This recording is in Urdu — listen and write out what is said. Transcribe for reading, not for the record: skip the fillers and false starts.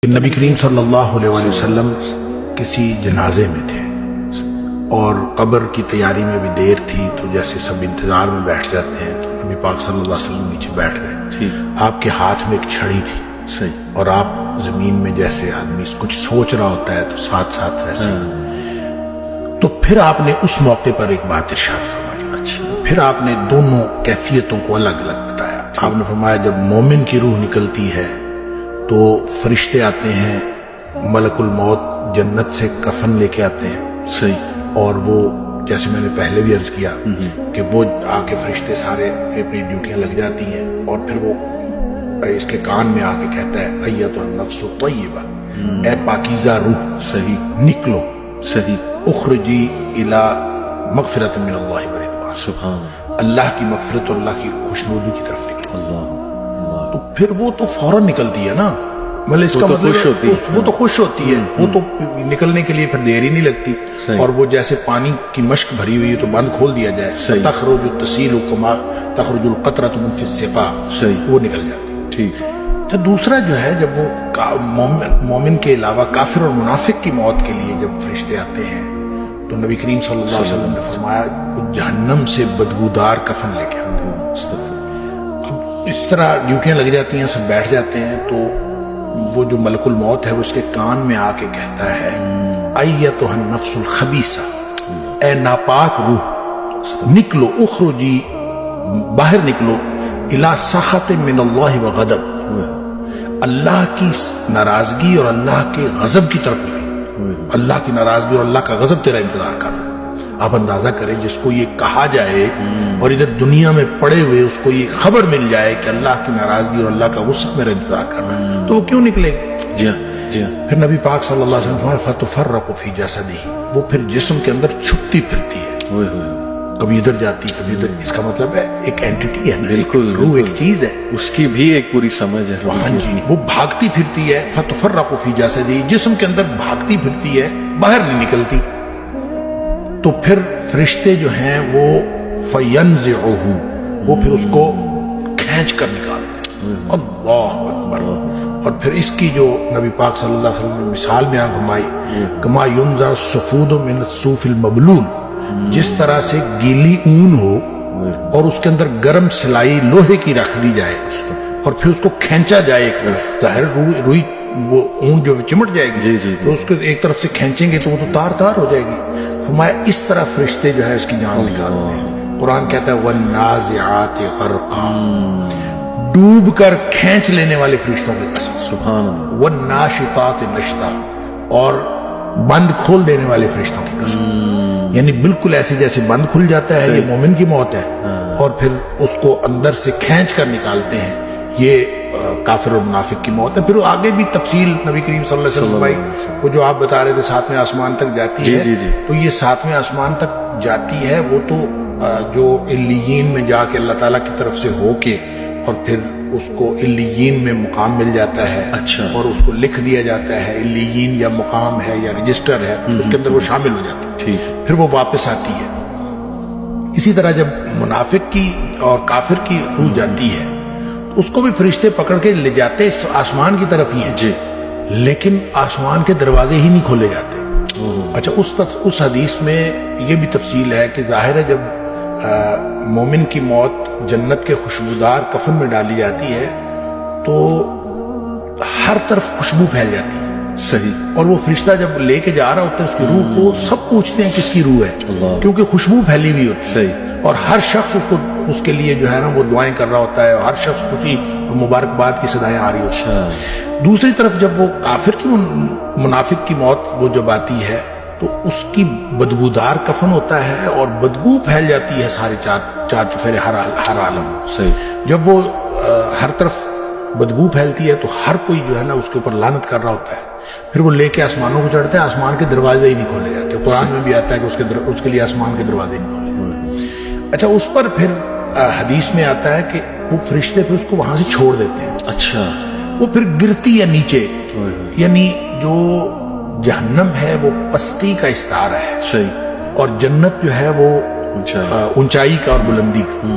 نبی کریم صلی اللہ علیہ وسلم کسی جنازے میں تھے اور قبر کی تیاری میں بھی دیر تھی، تو جیسے سب انتظار میں بیٹھ جاتے ہیں تو نبی پاک صلی اللہ علیہ وسلم نیچے بیٹھ گئے۔ آپ کے ہاتھ میں ایک چھڑی تھی اور آپ زمین میں جیسے آدمی کچھ سوچ رہا ہوتا ہے تو ساتھ ساتھ ویسے تو پھر آپ نے اس موقع پر ایک بات ارشاد فرمائی۔ پھر آپ نے دونوں کیفیتوں کو الگ الگ بتایا۔ آپ نے فرمایا جب مومن کی روح نکلتی ہے تو فرشتے آتے ہیں، ملک الموت جنت سے کفن لے کے آتے ہیں، اور وہ جیسے میں نے پہلے بھی عرض کیا کہ وہ آ کے فرشتے سارے اپنی اپنی ڈیوٹیاں لگ جاتی ہیں، اور پھر وہ اس کے کان میں آ کے کہتا ہے ایتھا النفس الطیبہ، اے پاکیزہ روح نکلو، اخرجی الی مغفرۃ من اللہ ورضوان، اللہ کی مغفرت اور اللہ کی خوشنودی کی طرف نکلو۔ تو پھر وہ تو فوراً نکلتی ہے نا، مطلب اس کا مطلب وہ تو خوش ہوتی ہے، وہ تو نکلنے کے لیے پھر دیر ہی نہیں لگتی، اور وہ جیسے پانی کی مشک بھری ہوئی ہے تو بند کھول دیا جائے، تخرج تسیل کما تخرج القطرۃ من فی السقا، وہ نکل جاتی ہے۔ تو دوسرا جو ہے جب وہ مومن کے علاوہ کافر اور منافق کی موت کے لیے جب فرشتے آتے ہیں تو نبی کریم صلی اللہ علیہ وسلم نے فرمایا وہ جہنم سے بدبودار کفن لے کے آتے ہیں۔ اب اس طرح ڈیوٹیاں لگ جاتی ہیں، سب بیٹھ جاتے ہیں، تو وہ جو ملک الموت ہے وہ اس کے کان میں آ کے کہتا ہے ایتھا النفس الخبیثہ، اے ناپاک روح نکلو، اخرجی باہر نکلو، الی سخط من اللہ وغضب، اللہ کی ناراضگی اور اللہ کے غضب کی طرف نکلو، اللہ کی ناراضگی اور اللہ کا غضب تیرا انتظار کر رہا ہے۔ آپ اندازہ کریں جس کو یہ کہا جائے اور ادھر دنیا میں پڑے ہوئے اس کو یہ خبر مل جائے کہ اللہ کی ناراضگی اور اللہ کا غصہ میرا انتظار کر رہا ہے، تو وہ کیوں نکلے گا؟ پھر نبی پاک صلی اللہ علیہ وسلم فرمایا فتفرق فی جسدہ، وہ پھر جسم کے اندر چھپتی پھرتی ہے، کبھی ادھر جاتی کبھی ادھر۔ اس کا مطلب ہے ایک اینٹیٹی ہے، بالکل روح ایک چیز ہے، اس کی بھی ایک پوری سمجھ ہے، ہاں جی، وہ بھاگتی پھرتی ہے، فتفرق فی جسدہ، جسم کے اندر بھاگتی پھرتی ہے، باہر نہیں نکلتی۔ تو پھر فرشتے جو ہیں وہ فینزعہ، وہ پھر اس کو کھینچ کر نکالتے ہیں، اللہ اکبر۔ اور پھر اس کی جو نبی پاک صلی اللہ علیہ وسلم نے مثال بیان فرمائی، کما ینزع الصفود من الصوف المبلول، جس طرح سے گیلی اون ہو اور اس کے اندر گرم سلائی لوہے کی رکھ دی جائے اور پھر اس کو کھینچا جائے ایک طرف، ظاہر روئی وہ اون جو چمٹ جائے گی، تو اس کو ایک طرف سے کھینچیں گے تو وہ تو تار تار ہو جائے گی۔ فرمایا اس طرح فرشتے جو ہے اس کی جان نکالتے ہیں۔ قرآن کہتا ہے وَالنَّازِعَاتِ غَرْقًا، ڈوب کر کھینچ لینے والے فرشتوں کی قسم، سبحان اللہ، وَالنَّاشِطَاتِ نَشْطًا، اور بند کھول دینے والے فرشتوں کی قسم، یعنی بالکل ایسے جیسے بند کھل جاتا ہے، یہ مومن کی موت ہے، اور پھر اس کو اندر سے کھینچ کر نکالتے ہیں، یہ کافر اور منافق کی موت ہے۔ پھر آگے بھی تفصیل نبی کریم صلی اللہ علیہ وسلم بھائی وہ جو آپ بتا رہے تھے ساتویں آسمان تک جاتی ہے، تو یہ ساتویں آسمان تک جاتی ہے، وہ تو جو علیین میں جا کے اللہ تعالیٰ کی طرف سے ہو کے اور پھر اس کو علیین میں مقام مل جاتا ہے، اور اس کو لکھ دیا جاتا ہے علیین یا مقام ہے یا رجسٹر ہے، اس کے اندر وہ شامل ہو جاتا ہے، پھر وہ واپس آتی ہے۔ اسی طرح جب منافق کی اور کافر کی روح جاتی ہے اس کو بھی فرشتے پکڑ کے لے جاتے آسمان کی طرف ہی ہیں، لیکن آسمان کے دروازے ہی نہیں کھولے جاتے۔ اچھا، اس حدیث میں یہ بھی تفصیل ہے کہ ظاہر ہے جب مومن کی موت جنت کے خوشبودار کفن میں ڈالی جاتی ہے تو ہر طرف خوشبو پھیل جاتی ہے، صحیح، اور وہ فرشتہ جب لے کے جا رہا ہوتا ہے اس کی روح کو، سب پوچھتے ہیں کس کی روح ہے، کیونکہ خوشبو پھیلی ہوئی ہوتی ہے، اور ہر شخص اس کے لیے جو ہے نا وہ دعائیں کر رہا ہوتا ہے، اور ہر شخص خوشی اور مبارکباد کی صدائیں آ رہی ہوتی ہیں۔ دوسری طرف جب وہ کافر کی منافق کی موت وہ جب آتی ہے تو اس کی بدبودار کفن ہوتا ہے اور بدبو پھیل جاتی ہے سارے چار چفیرے ہر عالم، جب وہ ہر طرف بدبو پھیلتی ہے تو ہر کوئی جو ہے نا اس کے اوپر لعنت کر رہا ہوتا ہے، پھر وہ لے کے آسمانوں کو چڑھتے ہیں، آسمان کے دروازے ہی نہیں کھولے جاتے۔ قرآن میں بھی آتا ہے کہ اس کے لیے آسمان کے دروازے نہیں کھولے۔ اچھا، اس پر پھر حدیث میں آتا ہے کہ وہ فرشتے پھر اس کو وہاں سے چھوڑ دیتے ہیں، اچھا، وہ پھر گرتی ہے نیچے، یعنی جو جہنم ہے وہ پستی کا استعارہ ہے، صحیح، اور جنت جو ہے وہ اونچائی کا اور بلندی کا۔